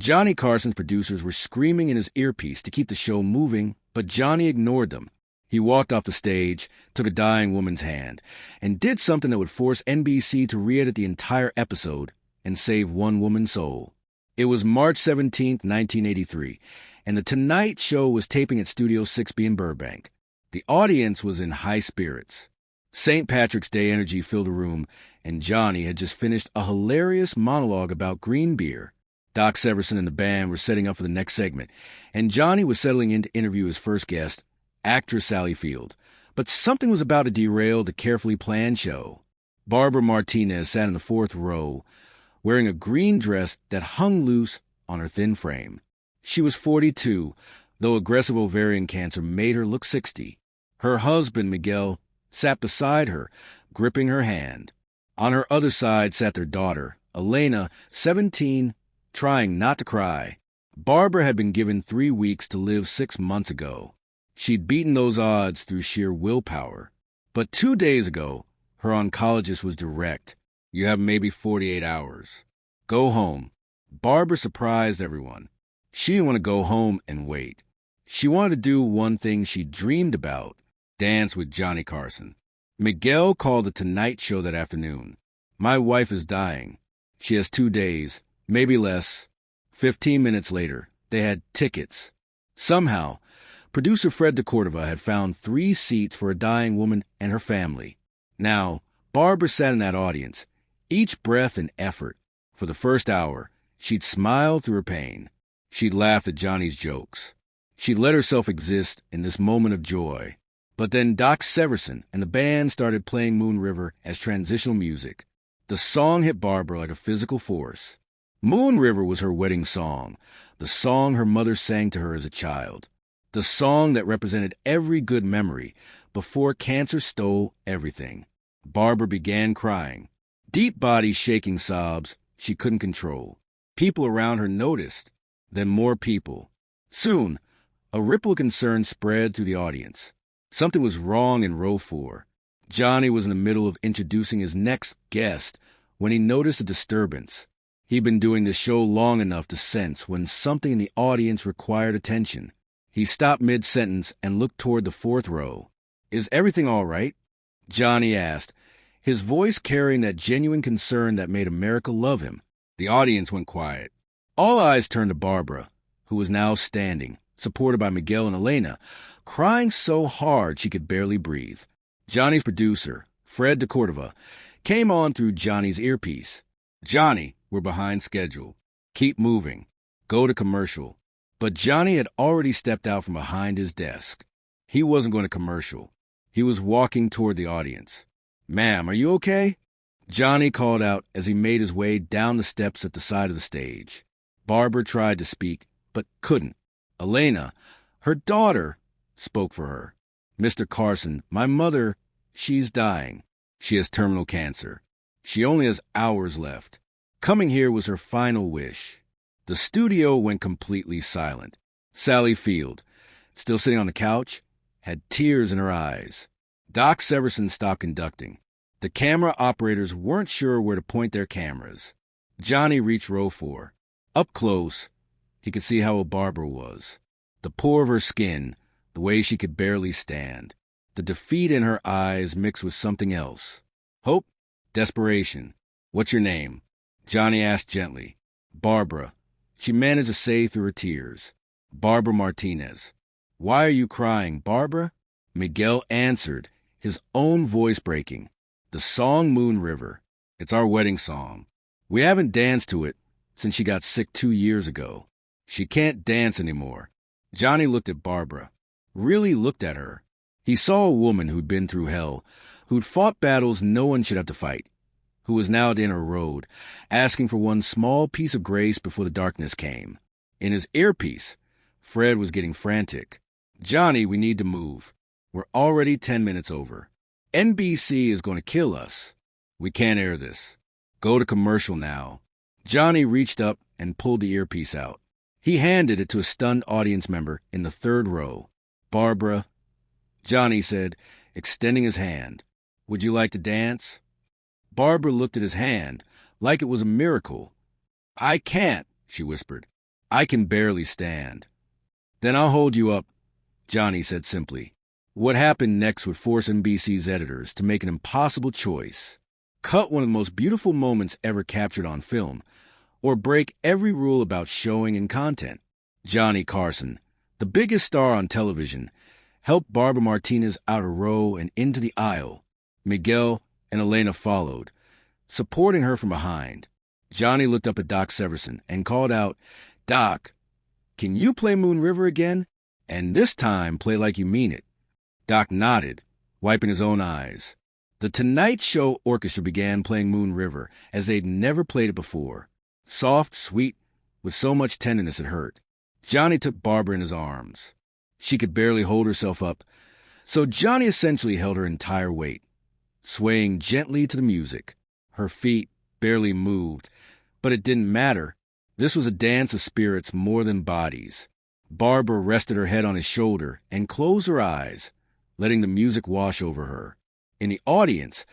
Johnny Carson's producers were screaming in his earpiece to keep the show moving, but Johnny ignored them. He walked off the stage, took a dying woman's hand, and did something that would force NBC to re-edit the entire episode and save one woman's soul. It was March 17th, 1983, and The Tonight Show was taping at Studio 6B in Burbank. The audience was in high spirits. St. Patrick's Day energy filled the room, and Johnny had just finished a hilarious monologue about green beer. Doc Severinsen and the band were setting up for the next segment, and Johnny was settling in to interview his first guest, actress Sally Field. But something was about to derail the carefully planned show. Barbara Martinez sat in the fourth row, wearing a green dress that hung loose on her thin frame. She was 42, though aggressive ovarian cancer made her look 60. Her husband, Miguel, sat beside her, gripping her hand. On her other side sat their daughter, Elena, 17, trying not to cry. Barbara had been given 3 weeks to live 6 months ago. She'd beaten those odds through sheer willpower. But 2 days ago, her oncologist was direct. You have maybe 48 hours. Go home. Barbara surprised everyone. She didn't want to go home and wait. She wanted to do one thing she dreamed about, dance with Johnny Carson. Miguel called the Tonight Show that afternoon. My wife is dying. She has 2 days, maybe less. 15 minutes later, they had tickets. Somehow, producer Fred DeCordova had found 3 seats for a dying woman and her family. Now, Barbara sat in that audience, each breath an effort. For the first hour, she'd smiled through her pain. She'd laughed at Johnny's jokes. She'd let herself exist in this moment of joy. But then Doc Severinsen and the band started playing Moon River as transitional music. The song hit Barbara like a physical force. Moon River was her wedding song, the song her mother sang to her as a child, the song that represented every good memory before cancer stole everything. Barbara began crying, deep body shaking sobs she couldn't control. People around her noticed, then more people. Soon, a ripple of concern spread through the audience. Something was wrong in row 4. Johnny was in the middle of introducing his next guest when he noticed a disturbance. He'd been doing the show long enough to sense when something in the audience required attention. He stopped mid-sentence and looked toward the 4th row. Is everything all right? Johnny asked, his voice carrying that genuine concern that made America love him. The audience went quiet. All eyes turned to Barbara, who was now standing, supported by Miguel and Elena, crying so hard she could barely breathe. Johnny's producer, Fred DeCordova, came on through Johnny's earpiece. Johnny, we're behind schedule. Keep moving. Go to commercial. But Johnny had already stepped out from behind his desk. He wasn't going to commercial. He was walking toward the audience. Ma'am, are you okay? Johnny called out as he made his way down the steps at the side of the stage. Barbara tried to speak, but couldn't. Elena, her daughter, spoke for her. Mr. Carson, my mother, she's dying. She has terminal cancer. She only has hours left. Coming here was her final wish. The studio went completely silent. Sally Field, still sitting on the couch, had tears in her eyes. Doc Severinsen stopped conducting. The camera operators weren't sure where to point their cameras. Johnny reached row 4. Up close, he could see how old Barbara was. The poor of her skin, the way she could barely stand. The defeat in her eyes mixed with something else. Hope? Desperation. What's your name? Johnny asked gently. Barbara. She managed to say through her tears. Barbara Martinez. Why are you crying, Barbara? Miguel answered, his own voice breaking. The song Moon River. It's our wedding song. We haven't danced to it since she got sick 2 years ago. She can't dance anymore. Johnny looked at Barbara. Really looked at her. He saw a woman who'd been through hell, who'd fought battles no one should have to fight, who was now at the end of her road, asking for one small piece of grace before the darkness came. In his earpiece, Fred was getting frantic. Johnny, we need to move. We're already 10 minutes over. NBC is going to kill us. We can't air this. Go to commercial now. Johnny reached up and pulled the earpiece out. He handed it to a stunned audience member in the 3rd row. Barbara, Johnny said, extending his hand. Would you like to dance? Barbara looked at his hand like it was a miracle. I can't, she whispered. I can barely stand." "Then I'll hold you up," Johnny said simply. What happened next would force NBC's editors to make an impossible choice: cut one of the most beautiful moments ever captured on film, or break every rule about showing and content. Johnny Carson, the biggest star on television, helped Barbara Martinez out a row and into the aisle. Miguel and Elena followed, supporting her from behind. Johnny looked up at Doc Severson and called out, "Doc, can you play Moon River again? And this time play like you mean it." Doc nodded, wiping his own eyes. The Tonight Show orchestra began playing Moon River as they'd never played it before. Soft, sweet, with so much tenderness it hurt. Johnny took Barbara in his arms. She could barely hold herself up, so Johnny essentially held her entire weight, swaying gently to the music. Her feet barely moved, but it didn't matter. This was a dance of spirits more than bodies. Barbara rested her head on his shoulder and closed her eyes, letting the music wash over her. In the audience,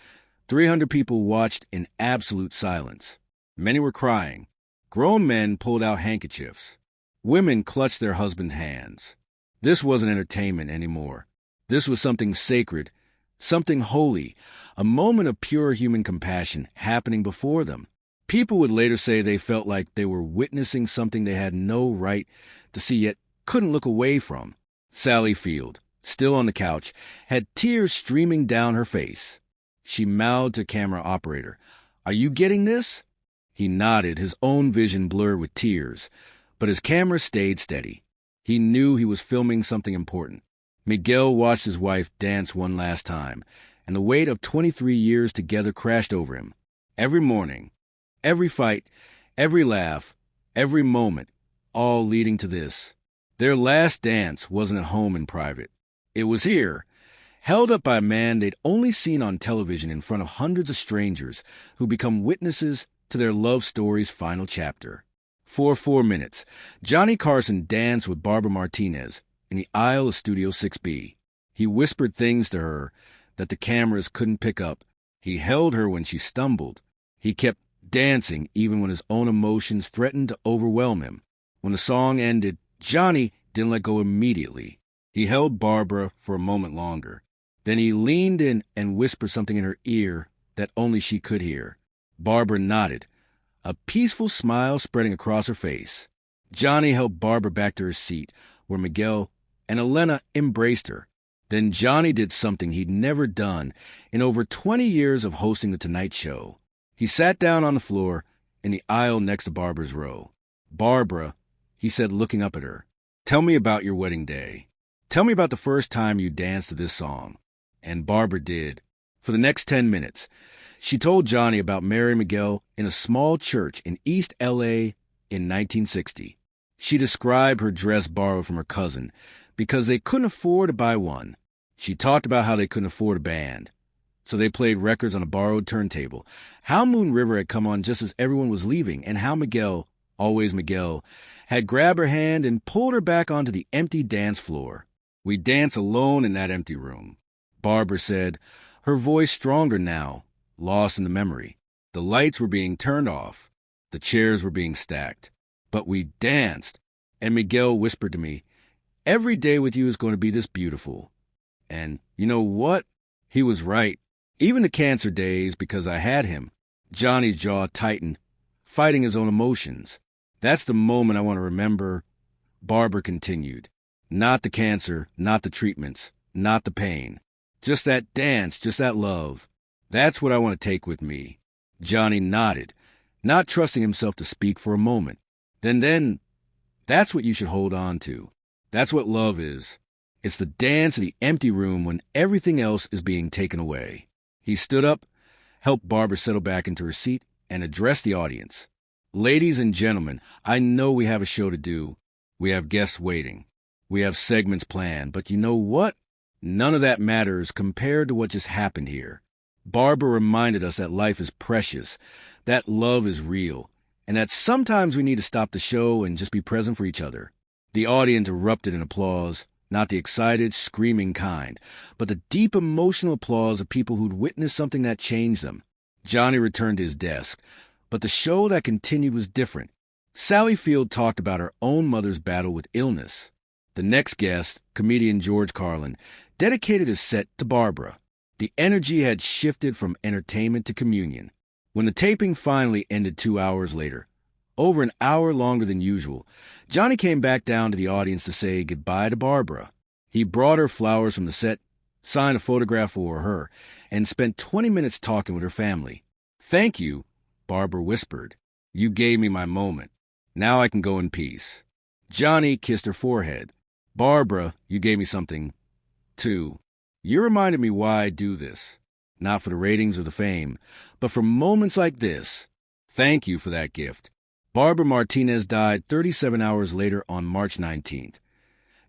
300 people watched in absolute silence. Many were crying. Grown men pulled out handkerchiefs. Women clutched their husbands' hands. This wasn't entertainment anymore. This was something sacred, something holy, a moment of pure human compassion happening before them. People would later say they felt like they were witnessing something they had no right to see yet couldn't look away from. Sally Field, still on the couch, had tears streaming down her face. She mouthed to camera operator, "Are you getting this?" He nodded, his own vision blurred with tears, but his camera stayed steady. He knew he was filming something important. Miguel watched his wife dance one last time, and the weight of 23 years together crashed over him. Every morning, every fight, every laugh, every moment, all leading to this. Their last dance wasn't at home in private. It was here, held up by a man they'd only seen on television in front of hundreds of strangers who become witnesses to their love story's final chapter. For 4 minutes, Johnny Carson danced with Barbara Martinez in the aisle of Studio 6B. He whispered things to her that the cameras couldn't pick up. He held her when she stumbled. He kept dancing even when his own emotions threatened to overwhelm him. When the song ended, Johnny didn't let go immediately. He held Barbara for a moment longer. Then he leaned in and whispered something in her ear that only she could hear. Barbara nodded, a peaceful smile spreading across her face. Johnny helped Barbara back to her seat, where Miguel and Elena embraced her. Then Johnny did something he'd never done in over 20 years of hosting The Tonight Show. He sat down on the floor in the aisle next to Barbara's row. "Barbara," he said, looking up at her, "tell me about your wedding day. Tell me about the first time you danced to this song." And Barbara did. For the next 10 minutes, she told Johnny about marrying Miguel in a small church in East L.A. in 1960. She described her dress borrowed from her cousin because they couldn't afford to buy one. She talked about how they couldn't afford a band, so they played records on a borrowed turntable, how Moon River had come on just as everyone was leaving, and how Miguel, always Miguel, had grabbed her hand and pulled her back onto the empty dance floor. "We danced alone in that empty room," Barbara said, her voice stronger now, lost in the memory. The lights were being turned off. The chairs were being stacked. But we danced. And Miguel whispered to me, "Every day with you is going to be this beautiful." And you know what? He was right. Even the cancer days, because I had him. Johnny's jaw tightened, fighting his own emotions. "That's the moment I want to remember," Barbara continued. "Not the cancer, not the treatments, not the pain. Just that dance, just that love. That's what I want to take with me." Johnny nodded, not trusting himself to speak for a moment. Then, that's what you should hold on to. That's what love is. It's the dance in the empty room when everything else is being taken away. He stood up, helped Barbara settle back into her seat, and addressed the audience. "Ladies and gentlemen, I know we have a show to do. We have guests waiting. We have segments planned, but you know what? None of that matters compared to what just happened here." Barbara reminded us that life is precious, that love is real, and that sometimes we need to stop the show and just be present for each other. The audience erupted in applause, not the excited, screaming kind, but the deep emotional applause of people who'd witnessed something that changed them. Johnny returned to his desk, but the show that continued was different. Sally Field talked about her own mother's battle with illness. The next guest, comedian George Carlin, dedicated his set to Barbara. The energy had shifted from entertainment to communion. When the taping finally ended 2 hours later, over an hour longer than usual, Johnny came back down to the audience to say goodbye to Barbara. He brought her flowers from the set, signed a photograph for her, and spent 20 minutes talking with her family. "Thank you," Barbara whispered. "You gave me my moment. Now I can go in peace." Johnny kissed her forehead. "Barbara, you gave me something, too. You reminded me why I do this. Not for the ratings or the fame, but for moments like this. Thank you for that gift." Barbara Martinez died 37 hours later on March 19th,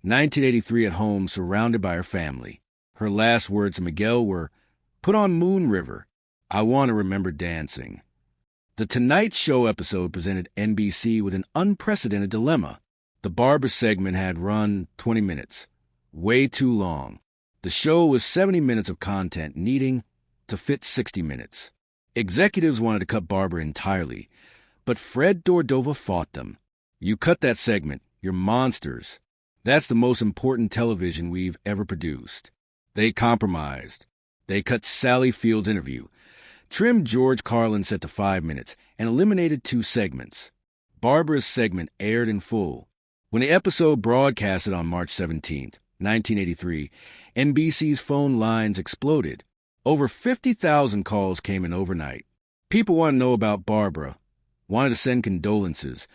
1983, at home surrounded by her family. Her last words to Miguel were, "Put on Moon River. I want to remember dancing." The Tonight Show episode presented NBC with an unprecedented dilemma. The Barbara segment had run 20 minutes. Way too long. The show was 70 minutes of content needing to fit 60 minutes. Executives wanted to cut Barbara entirely, but Fred Cordova fought them. "You cut that segment. You're monsters. That's the most important television we've ever produced." They compromised. They cut Sally Field's interview, trimmed George Carlin's set to 5 minutes, and eliminated 2 segments. Barbara's segment aired in full. When the episode broadcasted on March 17th, 1983, NBC's phone lines exploded. Over 50,000 calls came in overnight. People wanted to know about Barbara, wanted to send condolences,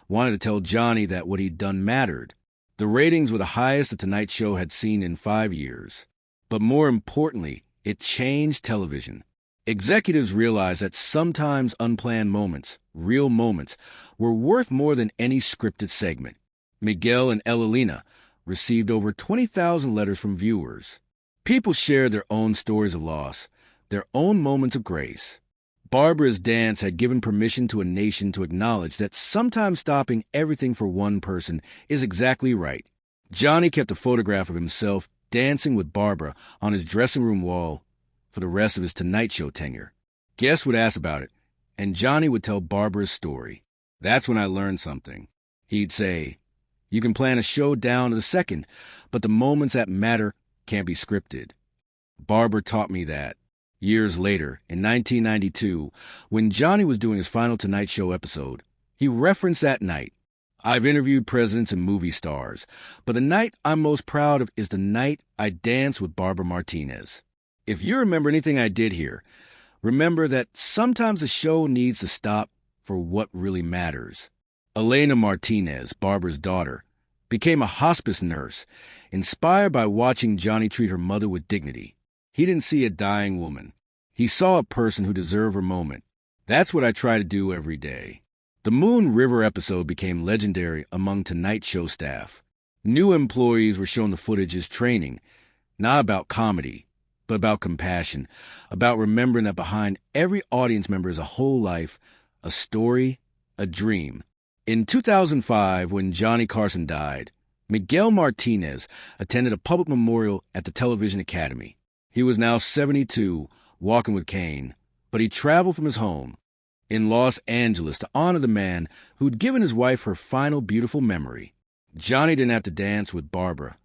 wanted to tell Johnny that what he'd done mattered. The ratings were the highest the Tonight Show had seen in 5 years. But more importantly, it changed television. Executives realized that sometimes unplanned moments, real moments, were worth more than any scripted segment. Miguel and Elalina received over 20,000 letters from viewers. People shared their own stories of loss, their own moments of grace. Barbara's dance had given permission to a nation to acknowledge that sometimes stopping everything for one person is exactly right. Johnny kept a photograph of himself dancing with Barbara on his dressing room wall for the rest of his Tonight Show tenure. Guests would ask about it, and Johnny would tell Barbara's story. "That's when I learned something." He'd say, "You can plan a show down to the second, but the moments that matter can't be scripted." Barbara taught me that. Years later, in 1992, when Johnny was doing his final Tonight Show episode, he referenced that night. "I've interviewed presidents and movie stars, but the night I'm most proud of is the night I danced with Barbara Martinez. If you remember anything I did here, remember that sometimes the show needs to stop for what really matters." Elena Martinez, Barbara's daughter, became a hospice nurse, inspired by watching Johnny treat her mother with dignity. He didn't see a dying woman. He saw a person who deserved her moment. That's what I try to do every day. The Moon River episode became legendary among Tonight Show staff. New employees were shown the footage as training, not about comedy, but about compassion, about remembering that behind every audience member is a whole life, a story, a dream. In 2005, when Johnny Carson died, Miguel Martinez attended a public memorial at the Television Academy. He was now 72, walking with cane, but he traveled from his home in Los Angeles to honor the man who'd given his wife her final beautiful memory. Johnny didn't have to dance with Barbara.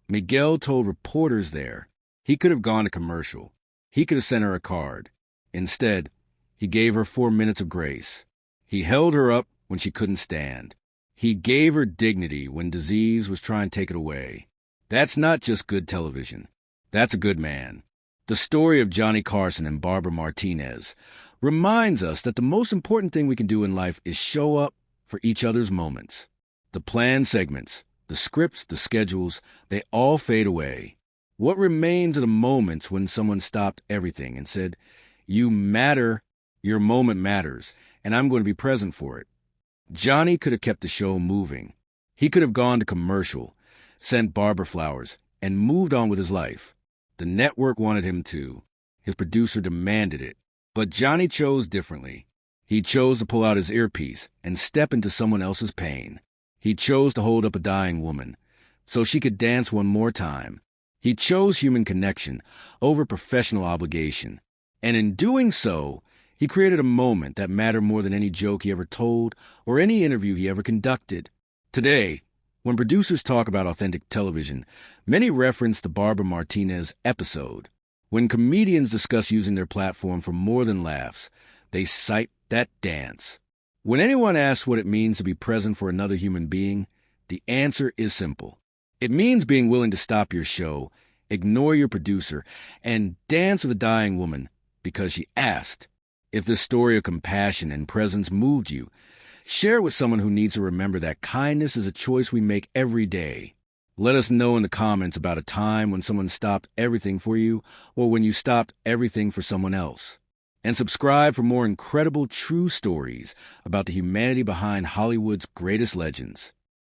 Miguel told reporters there he could have gone to commercial. He could have sent her a card. Instead, he gave her 4 minutes of grace. He held her up when she couldn't stand. He gave her dignity when disease was trying to take it away. That's not just good television. That's a good man. The story of Johnny Carson and Barbara Martinez reminds us that the most important thing we can do in life is show up for each other's moments. The planned segments, the scripts, the schedules, they all fade away. What remains are the moments when someone stopped everything and said, "You matter, your moment matters, and I'm going to be present for it." Johnny could have kept the show moving. He could have gone to commercial, sent Barbara flowers, and moved on with his life. The network wanted him to. His producer demanded it. But Johnny chose differently. He chose to pull out his earpiece and step into someone else's pain. He chose to hold up a dying woman so she could dance one more time. He chose human connection over professional obligation. And in doing so, He created a moment that mattered more than any joke he ever told or any interview he ever conducted. Today, when producers talk about authentic television, many reference the Barbara Martinez episode. When comedians discuss using their platform for more than laughs, they cite that dance. When anyone asks what it means to be present for another human being, the answer is simple. It means being willing to stop your show, ignore your producer, and dance with a dying woman because she asked. If this story of compassion and presence moved you, share it with someone who needs to remember that kindness is a choice we make every day. Let us know in the comments about a time when someone stopped everything for you or when you stopped everything for someone else. And subscribe for more incredible true stories about the humanity behind Hollywood's greatest legends.